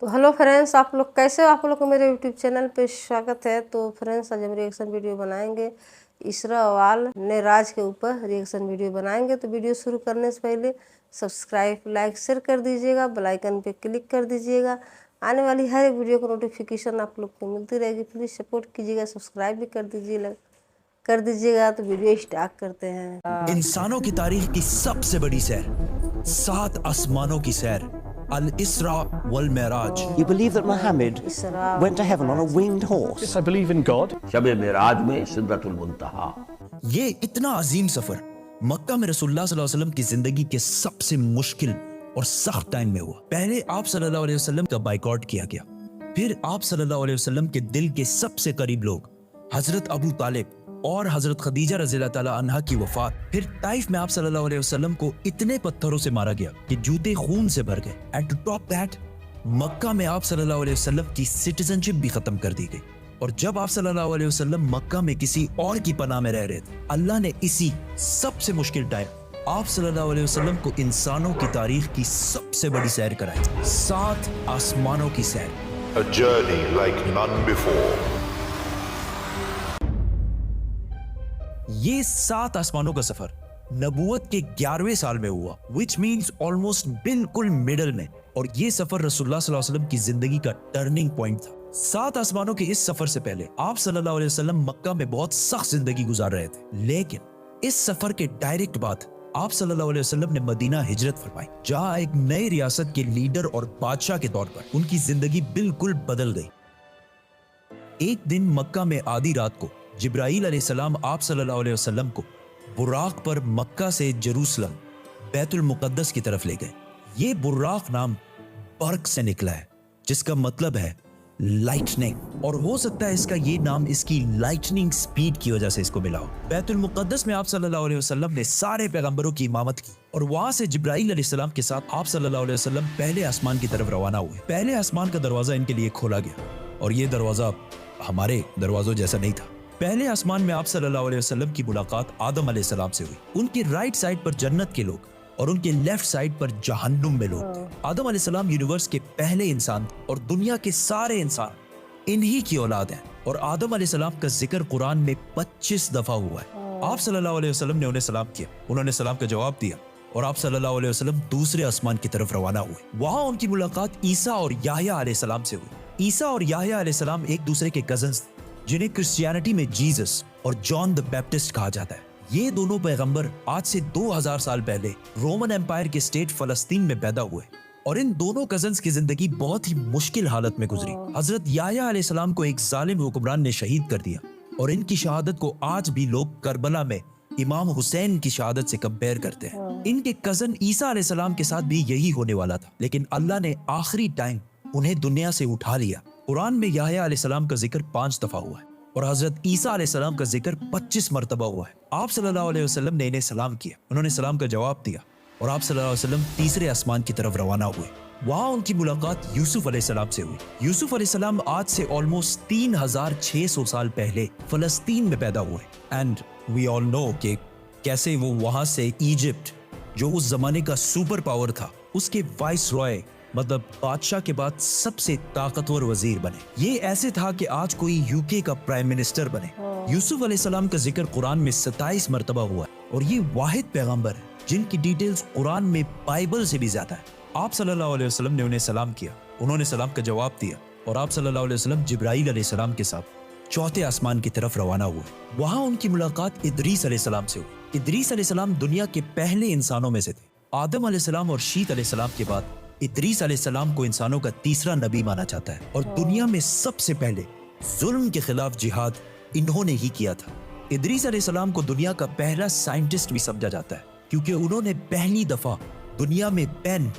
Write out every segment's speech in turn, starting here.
तो hello friends, आप लोग कैसे हो? आप लोग को मेरे यूट्यूब चैनल पे स्वागत है। तो फ्रेंड्स, आज हम रिएक्शन वीडियो बनाएंगे। इसरा वाल ने राज के ऊपर रिएक्शन वीडियो बनाएंगे। तो वीडियो शुरू करने से पहले सब्सक्राइब, लाइक, शेयर कर दीजिएगा, बेल आइकन पे क्लिक कर दीजिएगा। आने वाली हर एक वीडियो को नोटिफिकेशन आप लोग को मिलती रहेगी। प्लीज़ सपोर्ट कीजिएगा, सब्सक्राइब भी कर दीजिएगा। तो वीडियो स्टार्ट करते हैं। इंसानों की तारीख की सबसे बड़ी सैर, 7 आसमानों की सैर, अल इसरा वल Meraj. You believe that Muhammad इसरा went to heaven on a winged horse? Yes, I believe in God. शब मेराज में सिदरतुल मुंतहा। ये इतना अजीम सफर मक्का में रसूलुल्लाह सल्लल्लाहु अलैहि वसल्लम की जिंदगी के सबसे मुश्किल और सख्त टाइम में हुआ। पहले आप सल्लल्लाहु अलैहि वसल्लम का बाइकआउट किया गया, फिर आप सल्लल्लाहु अलैहि वसल्लम के दिल के सबसे करीब लोग हजरत अबू तालिब और हजरत खदीजा रज़ियल्लाहु ताला अन्हा की वफात, फिर ताइफ में आप सल्लल्लाहु अलैहि वसल्लम को इतने पत्थरों से मारा गया कि जूते खून से भर गए। एंड टू टॉप दैट, मक्का में आप सल्लल्लाहु अलैहि वसल्लम की सिटीजनशिप भी खत्म कर दी गई। और जब आप सल्लल्लाहु अलैहि वसल्लम मक्का में किसी और की पनाह में रह रहे थे, अल्लाह ने इसी सबसे मुश्किल टाइम आप सल्लल्लाहु अलैहि वसल्लम को इंसानों की तारीख की सबसे बड़ी सैर कराई, 7 आसमानों की सैर। A journey like none before. ये 7 आसमानों का सफर नबूवत के 11वें साल में हुआ, विच मीन्स ऑलमोस्ट बिल्कुल मिडल में। और ये सफर रसूलुल्लाह सल्लल्लाहु अलैहि वसल्लम की जिंदगी का टर्निंग पॉइंट था। 7 आसमानों के इस सफर से पहले आप सल्लल्लाहु अलैहि वसल्लम मक्का में बहुत सख्त जिंदगी गुजार रहे थे, लेकिन इस सफर के डायरेक्ट बाद आप सल्लल्लाहु अलैहि वसल्लम ने मदीना हिजरत फरमाई, जहां एक नई रियासत के लीडर और बादशाह के तौर पर उनकी जिंदगी बिल्कुल बदल गई। एक दिन मक्का में आधी रात को जिब्राईल अलैहिस्सलाम आप सल्लल्लाहु अलैहि वसल्लम को बुर्राक पर मक्का से जेरूसलम बैतुल मुकद्दस की तरफ ले गए। ये बुर्राक नाम बर्क से निकला है, जिसका मतलब है लाइटनिंग, और हो सकता है इसका ये नाम इसकी लाइटनिंग स्पीड की वजह से इसको मिला हो। बैतुल मुकद्दस में आप सल्लल्लाहु अलैहि वसल्लम ने सारे पैगंबरों की इमामत की, और वहां से जिब्राईल अलैहिस्सलाम के साथ आप सल्लल्लाहु अलैहि वसल्लम पहले आसमान की तरफ रवाना हुए। पहले आसमान का दरवाजा इनके लिए खोला गया, और ये दरवाजा हमारे दरवाजों जैसा नहीं था। पहले आसमान में आप सल्लल्लाहु अलैहि वसल्लम की मुलाकात आदम अलैहिस्सलाम से हुई। उनके राइट साइड पर जन्नत के लोग और उनके लेफ्ट साइड पर जहन्नुम में लोग थे। आदम अलैहिस्सलाम यूनिवर्स के पहले इंसान और दुनिया के सारे इंसान इन्हीं की औलाद हैं। और आदम अलैहिस्सलाम का जिक्र कुरान में 25 दफा हुआ है। आप सल्लल्लाहु अलैहि वसल्लम ने उन्हें सलाम किया, उन्होंने सलाम का जवाब दिया, और आप सल्लल्लाहु अलैहि वसल्लम दूसरे आसमान की तरफ रवाना हुए। वहां उनकी मुलाकात ईसा और याह्या अलैहिस्सलाम से हुई। ईसा और याह्या अलैहिस्सलाम एक दूसरे के कजन्स थे, जिन्हें क्रिश्चियनिटी में जीसस और जॉन द बैप्टिस्ट कहा जाता है। ये दोनों पैगंबर आज से 2000 साल पहले रोमन एम्पायर के स्टेट फलस्तीन में पैदा हुए, और इन दोनों कजन्स की जिंदगी बहुत ही मुश्किल हालत में गुजरी। हजरत याह्या अलैहिस्सलाम को एक जालिम हुक्मरान ने शहीद कर दिया, और इनकी शहादत को आज भी लोग करबला में इमाम हुसैन की शहादत से कंपेयर करते हैं। इनके कजन ईसा अलैहिस्सलाम के साथ भी यही होने वाला था, लेकिन अल्लाह ने आखिरी टाइम उन्हें दुनिया से उठा लिया। कुरान में याह्या अलैहिस्सलाम का जिक्र 5 दफा हुआ है, और हजरत ईसा अलैहिस्सलाम का जिक्र 25 मरतबा हुआ है। आप सल्लल्लाहु अलैहि वसल्लम ने इन्हें सलाम किया, उन्होंने सलाम का जवाब दिया, और आप सल्लल्लाहु अलैहि वसल्लम तीसरे आसमान की तरफ रवाना हुए। वहां उनकी मुलाकात यूसुफ अलैहिस्सलाम से हुई। यूसुफ अलैहिस्सलाम आज से ऑलमोस्ट 3600 साल पहले फलस्तीन में पैदा हुए, एंड वी ऑल नो कि कैसे वो वहां से इजिप्ट, जो उस जमाने का सुपर पावर था, उसके वाइस रॉय मतलब बादशाह के बाद सबसे ताकतवर वजीर बने। ये ऐसे था कि आज कोई यूके का प्राइम मिनिस्टर बने। यूसुफ अलैहिस्सलाम का जिक्र कुरान में 27 मरतबा हुआ है, और ये वाहिद पैगंबर है जिनकी डिटेल्स कुरान में बाइबल से भी ज्यादा है। आप सल्लल्लाहु अलैहि वसल्लम ने उन्हें सलाम किया, उन्होंने सलाम का जवाब दिया, और आप सल्लल्लाहु अलैहि वसल्लम जिब्राईल अलैहिस्सलाम के साथ चौथे आसमान की तरफ रवाना हुए। वहां उनकी मुलाकात इदरीस अलैहिस्सलाम से हुई। इदरीस अलैहिस्सलाम दुनिया के पहले इंसानों में से थे। आदम अलैहिस्सलाम और शीत अलैहिस्सलाम के बाद इदरीस अलैहिस्सलाम को इंसानों का तीसरा नबी माना जाता है, और दुनिया में सबसे पहले जुल्म के खिलाफ जिहाद इन्होंने ही किया था। इदरीस अलैहिस्सलाम को दुनिया का पहला साइंटिस्ट भी समझा जाता है, क्योंकि उन्होंने पहली दफा दुनिया में पेन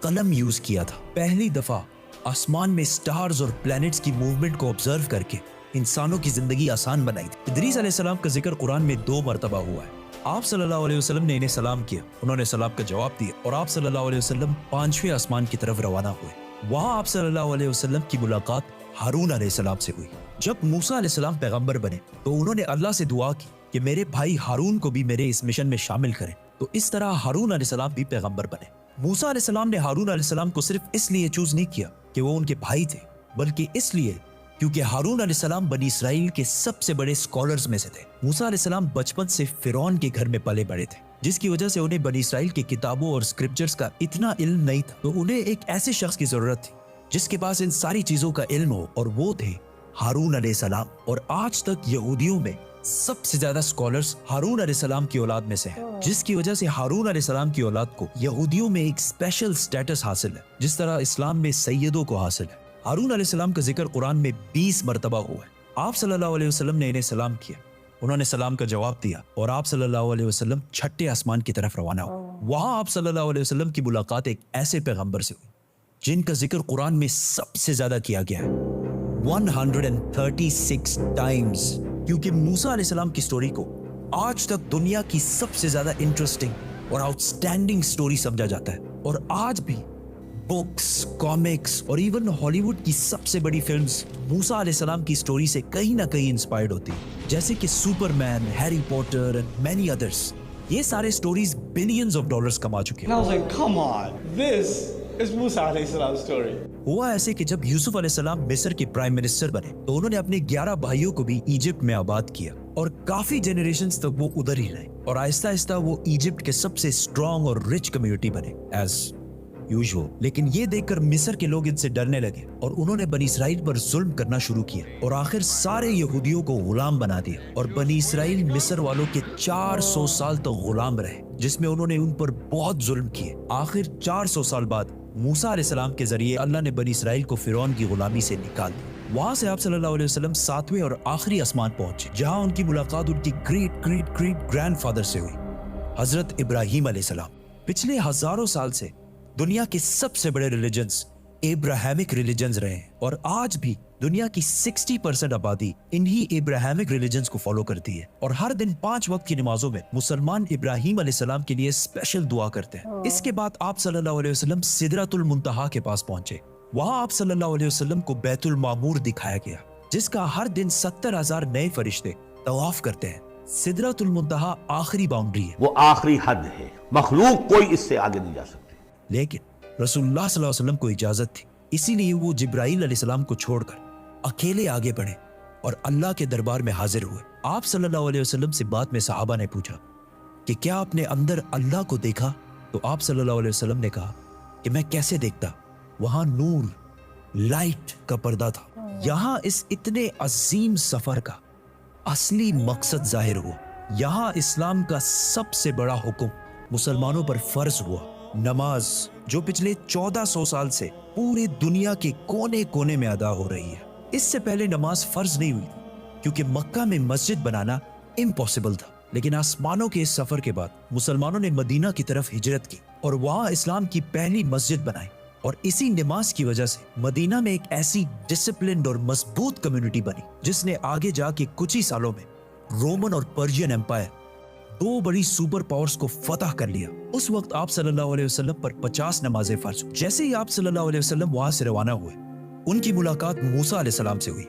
कलम यूज किया था। पहली दफा आसमान में स्टार्स और प्लैनेट्स की मूवमेंट को ऑब्जर्व करके इंसानों की जिंदगी आसान बनाई थी। इदरीस अलैहिस्सलाम का जिक्र कुरान में 2 मरतबा हुआ है। आप सल्लल्लाहु अलैहि वसल्लम ने इन्हें सलाम किया, उन्होंने सलाम का जवाब दिया, और आप सल्लल्लाहु अलैहि वसल्लम 5वें आसमान की तरफ रवाना हुए। वहां आप सल्लल्लाहु अलैहि वसल्लम की मुलाकात हारून अलैहिस्सलाम से हुई। जब मूसा अलैहिस्सलाम पैगंबर बने, तो उन्होंने अल्लाह से दुआ की कि मेरे भाई हारून को भी मेरे इस मिशन में शामिल करें। तो इस तरह हारून अलैहिस्सलाम भी पैगंबर बने। मूसा अलैहिस्सलाम ने हारून अलैहिस्सलाम को सिर्फ इसलिए चूज नहीं किया کہ وہ ان کے بھائی تھے، بلکہ اس لیے کیونکہ ہارون علیہ السلام بنی اسرائیل کے سب سے بڑے اسکالرز میں سے تھے۔ موسیٰ علیہ السلام بچپن سے فرعون کے گھر میں پلے بڑے تھے، جس کی وجہ سے انہیں بنی اسرائیل کی کتابوں اور اسکرپچرز کا اتنا علم نہیں تھا، تو انہیں ایک ایسے شخص کی ضرورت تھی جس کے پاس ان ساری چیزوں کا علم ہو، اور وہ تھے ہارون علیہ السلام۔ اور آج تک یہودیوں میں سب سے زیادہ اسکالرز ہارون علیہ السلام کی اولاد میں سے ہیں، جس کی وجہ سے ہارون علیہ السلام کی اولاد کو یہودیوں میں ایک اسپیشل سٹیٹس حاصل ہے، جس طرح اسلام میں سیدوں کو حاصل ہے۔ ہارون علیہ السلام کا ذکر قرآن میں 20 مرتبہ ہوا ہے۔ آپ صلی اللہ علیہ وسلم نے انہیں سلام کیا، انہوں نے سلام کا جواب دیا، اور آپ صلی اللہ علیہ وسلم چھٹے آسمان کی طرف روانہ ہوئے۔ وہاں آپ صلی اللہ علیہ وسلم کی ملاقات ایک ایسے پیغمبر سے ہوئی جن کا ذکر قرآن میں سب سے زیادہ کیا گیا ہے، 136 ٹائمز، کیونکہ موسیٰ علیہ السلام کی سٹوری کو آج تک دنیا کی سب سے زیادہ انٹرسٹنگ اور آؤٹ اسٹینڈنگ سٹوری سمجھا جاتا ہے، اور آج بھی بکس، کامکس اور ایون ہالی ووڈ کی سب سے بڑی فلمز موسیٰ علیہ السلام کی سٹوری سے کہیں نہ کہیں انسپائرڈ ہوتی ہیں، جیسے کہ Superman, Harry Potter and many others. یہ سارے سٹوریز بلینز آف ڈالرز کما چکے ہیں۔ And I was like, come on, this is Musa alayhi salam's story. ہوا ایسے کہ جب یوسف علیہ السلام مصر کے پرائم منسٹر بنے تو انہوں نے اپنے 11 بھائیوں کو بھی ایجپٹ میں آباد کیا، اور کافی جنریشنز تک وہ ادھر ہی رہے، اور آہستہ آہستہ وہ ایجپٹ کے سب سے اسٹرانگ اور رچ کمیونٹی بنے ایز یوزول۔ لیکن یہ دیکھ کر مصر کے لوگ ان سے ڈرنے لگے، اور انہوں نے بنی اسرائیل پر ظلم کرنا شروع کیا، اور آخر سارے یہودیوں کو غلام بنا دیا، اور بنی اسرائیل مصر والوں کے 400 سال تک غلام رہے، جس میں انہوں نے ان پر بہت ظلم کیے۔ آخر 400 سال بعد موسیٰ علیہ السلام کے ذریعے اللہ نے بنی اسرائیل کو فرعون کی غلامی سے نکال دیا۔ وہاں سے آپ صلی اللہ علیہ وسلم 7ویں اور آخری آسمان پہنچے، جہاں ان کی ملاقات ان کی great great great grand father سے ہوئی، حضرت ابراہیم علیہ السلام۔ پچھلے ہزاروں سال سے دنیا کے سب سے بڑے ریلیجنز ابراہیمک ریلیجنز رہے ہیں، اور آج بھی دنیا کی 60% آبادی انہی ابراہیمک ریلیجنز کو فالو کرتی ہے، اور ہر دن 5 وقت کی نمازوں میں مسلمان ابراہیم علیہ السلام کے لیے اسپیشل دعا کرتے ہیں۔ اس کے بعد آپ صلی اللہ علیہ وسلم سدرۃ المنتہا کے پاس پہنچے۔ وہاں آپ صلی اللہ علیہ وسلم کو بیت المعمور دکھایا گیا، جس کا ہر دن 70,000 نئے فرشتے طواف کرتے ہیں۔ سدرۃ المنتہا آخری باؤنڈری ہے، وہ آخری حد ہے، مخلوق کوئی اس سے آگے نہیں جا سکتی۔ لیکن رسول اللہ صلی اللہ علیہ وسلم کو اجازت تھی، اسی لیے وہ جبرائیل علیہ السلام کو چھوڑ کر اکیلے آگے بڑھے اور اللہ کے دربار میں حاضر ہوئے۔ آپ صلی اللہ علیہ وسلم سے بعد میں صحابہ نے پوچھا کہ کیا آپ نے اندر اللہ کو دیکھا؟ تو آپ صلی اللہ علیہ وسلم نے کہا کہ میں کیسے دیکھتا، وہاں نور، لائٹ کا پردہ تھا۔ یہاں اس اتنے عظیم سفر کا اصلی مقصد ظاہر ہوا۔ یہاں اسلام کا سب سے بڑا حکم مسلمانوں پر فرض ہوا، نماز، جو پچھلے 1400 سال سے پورے دنیا کے کونے کونے میں ادا ہو رہی ہے۔ اس سے پہلے نماز فرض نہیں ہوئی تھی، کیونکہ مکہ میں مسجد بنانا امپاسبل تھا، لیکن آسمانوں کے اس سفر کے بعد مسلمانوں نے مدینہ کی طرف ہجرت کی اور وہاں اسلام کی پہلی مسجد بنائی، اور اسی نماز کی وجہ سے مدینہ میں ایک ایسی ڈسپلنڈ اور مضبوط کمیونٹی بنی جس نے آگے جا کے کچھ ہی سالوں میں رومن اور پرشین امپائر، 2 بڑی سپر پاورز کو فتح کر لیا۔ اس وقت آپ صلی اللہ علیہ وسلم پر 50 نمازیں فرض ہوئی۔ جیسے ہی آپ صلی اللہ علیہ وسلم وہاں سے روانہ ہوئے، ان کی ملاقات موسیٰ علیہ السلام سے ہوئی۔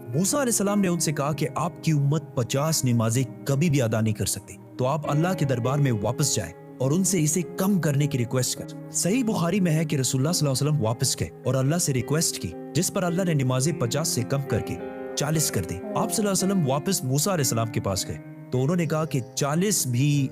موسیٰ علیہ السلام نے ان سے کہا کہ آپ کی امت 50 نمازیں کبھی بھی ادا نہیں کر سکتی، تو آپ اللہ کے دربار میں واپس جائیں اور ان سے اسے کم کرنے کی ریکویسٹ کر۔ صحیح بخاری میں ہے کہ رسول اللہ صلی اللہ علیہ وسلم واپس گئے اور اللہ سے ریکویسٹ کی، جس پر اللہ نے نمازیں 50 سے کم کر کے 40 کر دی۔ آپ صلی اللہ علیہ وسلم واپس موسیٰ علیہ السلام کے پاس گئے تو انہوں نے کہا کہ 40 بھی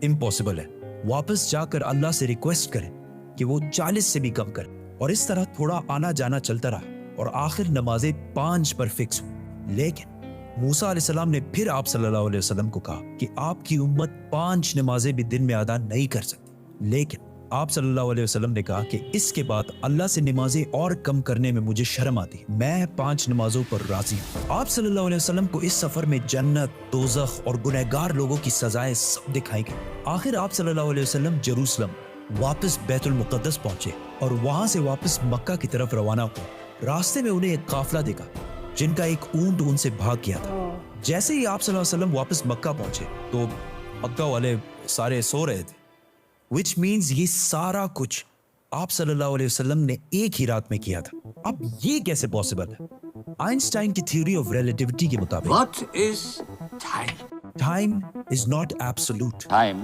امپاسبل ہے، واپس جا کر اللہ سے ریکویسٹ کریں کہ وہ 40 سے بھی کم کریں، اور اس طرح تھوڑا آنا جانا چلتا رہا اور آخر نمازیں 5 پر فکس ہوئی۔ لیکن موسیٰ علیہ السلام نے پھر آپ صلی اللہ علیہ وسلم کو کہا کہ آپ کی امت 5 نمازیں بھی دن میں ادا نہیں کر سکتی، لیکن آپ صلی اللہ علیہ وسلم نے کہا کہ اس کے بعد اللہ سے نمازیں اور کم کرنے میں مجھے شرم آتی، میں 5 نمازوں پر راضی ہوں۔ آپ صلی اللہ علیہ وسلم کو اس سفر میں جنت، دوزخ اور گنہگار لوگوں کی سزائیں سب دکھائی گئی۔ آخر آپ صلی اللہ علیہ وسلم جروسلم واپس بیت المقدس پہنچے اور وہاں سے واپس مکہ کی طرف روانہ ہوئے۔ راستے میں انہیں ایک قافلہ دیکھا جن کا ایک اونٹ ان سے بھاگ گیا تھا۔ جیسے ہی آپ صلی اللہ علیہ وسلم واپس مکہ پہنچے تو مکہ والے سارے سو رہے تھے، which means یہ سارا کچھ آپ صلی اللہ علیہ وسلم نے ایک ہی رات میں کیا تھا۔ اب یہ کیسے پاسبل ہے؟ آئنسٹائن کی تھیوری آف ریلیٹیوٹی کے مطابق What is time? Time is not absolute, Time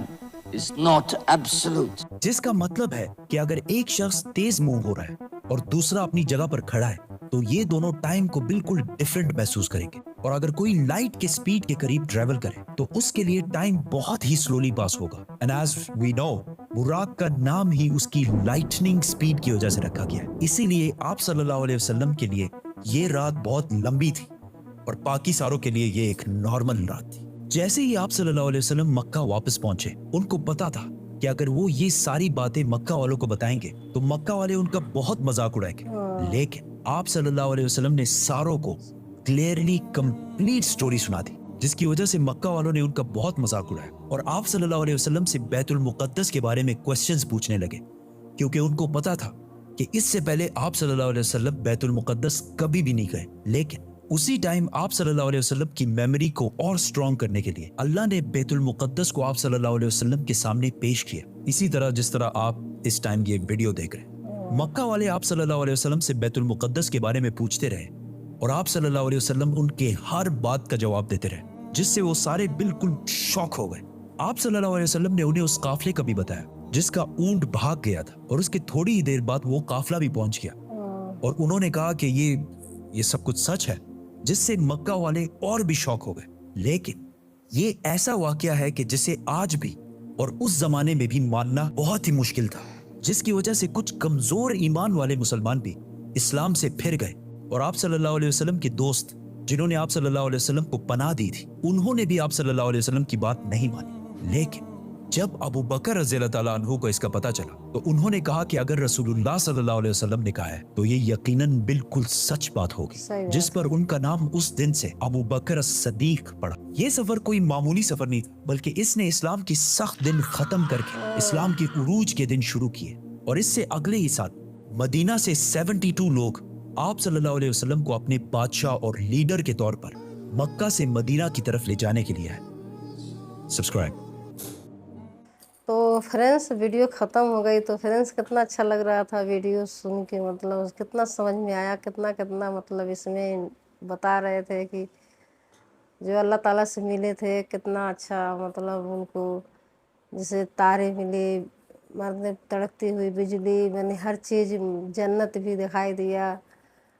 is not absolute. جس کا مطلب ہے کہ اگر ایک شخص تیز موو ہو رہا ہے और दूसरा अपनी जगह पर खड़ा है, तो ये दोनों टाइम को बिल्कुल डिफरेंट महसूस करेंगे। और अगर कोई लाइट के स्पीड के करीब ट्रेवल करे तो उसके लिए टाइम बहुत ही स्लोली पास होगा। एंड एज वी नो, बुराक का नाम ही उसकी लाइटनिंग स्पीड की वजह से रखा गया है। इसीलिए आप सल्लल्लाहु अलैहि वसल्लम के लिए ये रात बहुत लंबी थी और बाकी सारों के लिए ये एक नॉर्मल रात थी। जैसे ही आप सल्लल्लाहु अलैहि वसल्लम मक्का वापस पहुंचे, उनको पता था कि अगर वो ये सारी बातें मक्का वालों को बताएंगे तो मक्का वाले उनका बहुत मजाक उड़ाएंगे। लेकिन आप सल्लल्लाहु अलैहि वसल्लम ने सारों को क्लियरली कंप्लीट स्टोरी सुना दी, जिसकी वजह से मक्का वालों ने उनका बहुत मजाक उड़ाया और आप सल्लल्लाहु अलैहि वसल्लम से बैतुल मुक़द्दस के बारे में क्वेश्चंस पूछने लगे, क्योंकि उनको पता था कि इससे पहले आप सल्लल्लाहु अलैहि वसल्लम बैतुल मुक़द्दस कभी भी नहीं गए। लेकिन उसी टाइम आप सल्लल्लाहु अलैहि वसल्लम की मेमोरी को और स्ट्रॉन्ग करने के लिए अल्लाह ने बैतुल मुक़द्दस को आप सल्लल्लाहु अलैहि वसल्लम के सामने पेश किया, इसी तरह जिस तरह आप इस टाइम ये वीडियो देख रहे हैं। मक्का वाले आप सल्लल्लाहु अलैहि वसल्लम से बैतुल मुक़द्दस के बारे में पूछते रहे और आप सल्लल्लाहु अलैहि वसल्लम उनके हर बात का जवाब देते रहे, जिससे वो सारे बिल्कुल शॉक हो गए। आप सल्लल्लाहु अलैहि वसल्लम ने उन्हें उस काफले का भी बताया जिसका ऊंट भाग गया था और उसके थोड़ी ही देर बाद वो काफला भी पहुंच गया, और उन्होंने कहा कि ये सब कुछ सच है, जिससे मक्का वाले और भी शॉक हो गए। लेकिन ये ऐसा वाकया है कि जिसे आज भी और उस जमाने में भी मानना बहुत ही मुश्किल था, जिसकी वजह से कुछ कमजोर ईमान वाले मुसलमान भी इस्लाम से फिर गए। और आप सल्लल्लाहु अलैहि वसल्लम के दोस्त जिन्होंने आप सल्लल्लाहु अलैहि वसल्लम को पनाह दी थी, उन्होंने भी आप सल्लल्लाहु अलैहि वसल्लम की बात नहीं मानी। लेकिन जब अबू बकर रज़ियल्लाहु ताला अन्हु को इसका पता चला तो उन्होंने कहा कि अगर रसूलुल्लाह सल्लल्लाहु अलैहि वसल्लम ने कहा है तो ये यकीनन बिल्कुल सच बात होगी, जिस पर उनका नाम उस दिन से अबू बकर as-सदीक पड़ा। ये सफर कोई मामूली सफर नहीं था, बल्कि इसने इस्लाम की सख्त दिन खत्म करके इस्लाम के उरूज के दिन शुरू किए। और इससे अगले ही साल मदीना से 72 लोग आप सल्लल्लाहु अलैहि वसल्लम को अपने बादशाह और लीडर के तौर पर मक्का से मदीना की तरफ ले जाने के लिए है। सब्सक्राइब। तो फ्रेंड्स वीडियो ख़त्म हो गई। तो फ्रेंड्स कितना अच्छा लग रहा था वीडियो सुन के, मतलब कितना समझ में आया, कितना कितना मतलब इसमें बता रहे थे कि जो अल्लाह ताला से मिले थे कितना अच्छा, मतलब उनको जैसे तारे मिले, मतलब तड़कती हुई बिजली, मैंने हर चीज़, जन्नत भी दिखाई दिया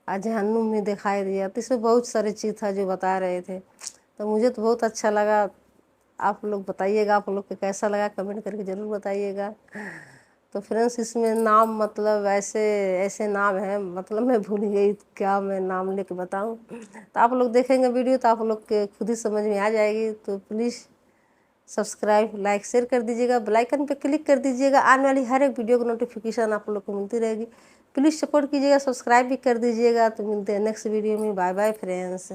और जहन्नुम भी दिखाई दिया। तो इसमें बहुत सारी चीज़ था जो बता रहे थे, तो मुझे तो बहुत अच्छा लगा। आप लोग बताइएगा, आप लोग को कैसा लगा कमेंट करके ज़रूर बताइएगा। तो फ्रेंड्स इसमें नाम, मतलब ऐसे ऐसे नाम हैं, मतलब मैं भूल गई क्या मैं नाम लेके बताऊं। तो आप लोग देखेंगे वीडियो तो आप लोग के खुद ही समझ में आ जाएगी। तो प्लीज़ सब्सक्राइब, लाइक, शेयर कर दीजिएगा, बेल आइकन पे क्लिक कर दीजिएगा। आने वाली हर एक वीडियो की नोटिफिकेशन आप लोग को मिलती रहेगी। प्लीज़ सपोर्ट कीजिएगा, सब्सक्राइब भी कर दीजिएगा। तो मिलते हैं नेक्स्ट वीडियो में। Bye bye friends.